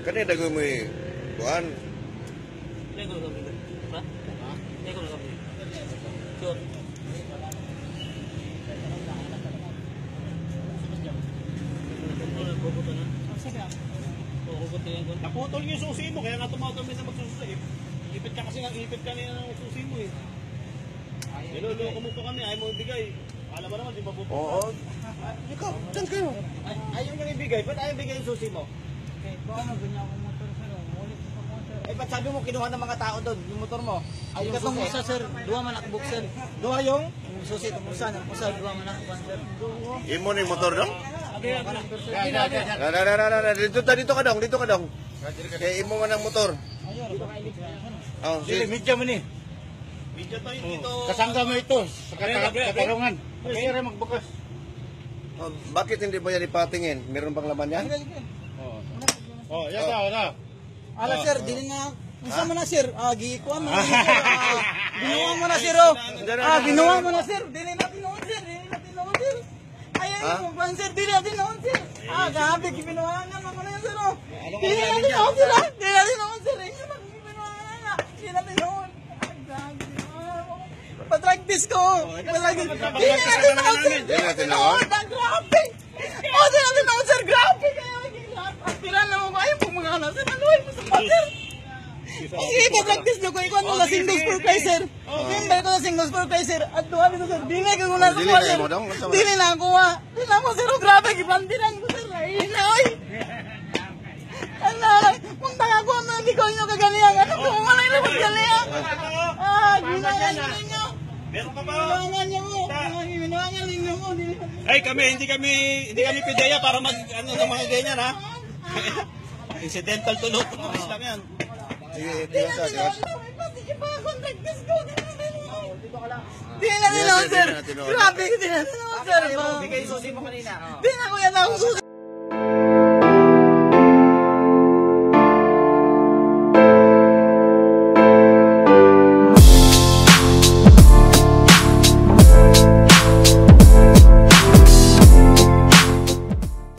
Kani dagoy mo kuan. Lego lang kami. Ha? Lego lang kami. Sure. Naputol yung susi mo, kaya nga tumatawag na magsususi. Ipit ka kasi nga, ipit ka nila ng susi mo eh. Niloloko mo pa kami, ayaw mo ibigay. Alam mo naman, di ba puputol? Oo. Ikaw, dyan kayo. Ayaw nyo ibigay, ba't ayaw ibigay yung susi mo? Okay, baka magunya akong motor sir. Ulit sa motor. Eh, ba't sabi mo kinuha ng mga tao doon, yung motor mo? Ayaw yung Katong susi. usa sir, duha man ako buksan. Duha yung? Yung susi itong usa, ng usa duha man ako sir. Imo ni motor dong? Sir. Dito ka dong. Kaya imo man ang motor. Oh, Dili, medya mo ni. Video to yung dito. Kasangga mo ito sa katarungan. Kaya magbukas. bakit hindi ba yan ipatingin? Meron bang laman yan? Oh, yan na. Ala sir, dili na. Usa man na sir. Gikuha mo na sir. Binuwa mo na sir. Binuwa mo na sir. Dili na tinuon sir. Ayaw mo ban sir, dili na tinuon sir. Gabi gibinuwa na mo na sir. Dili na tinuon sir. Dili na tinuon sir. Dili na tinuon. Patragtis ko. Dili na tinuon sir. Dili na tinuon? Grabe. Dili na tinuon sir. Grabe. Aspiran na mo ba? Ayaw pong mga anak sir. Maluhay mo sa pater. Sige, patragtis nyo ko. Ikuan mo na singles for price sir. Member ko na singles for price sir. At duha nito sir. Dili ko na Dili kuha na sir. mo dong? Dili na kuha. Dili na mo sir. Grabe. Gibandiran ko sir. Ay na oy. Anak, punta nga ko ang mga bikaw nyo kaganihan. Ano kung malay na magganihan? Ginangan ninyo. Meron ka ba? Ginangan nyo mo. Ginangan ninyo mo. Ay, hindi kami pideya para mag, ano, ng mga ganyan, ha? Incidental to look. Pulis lang yan. Sige, Dili na tiwas. tinuon sir. Dili na tinuon. Grabe, dili na tinuon sir. Bigay yung susi mo kanina. Dili na ko yan ako susi.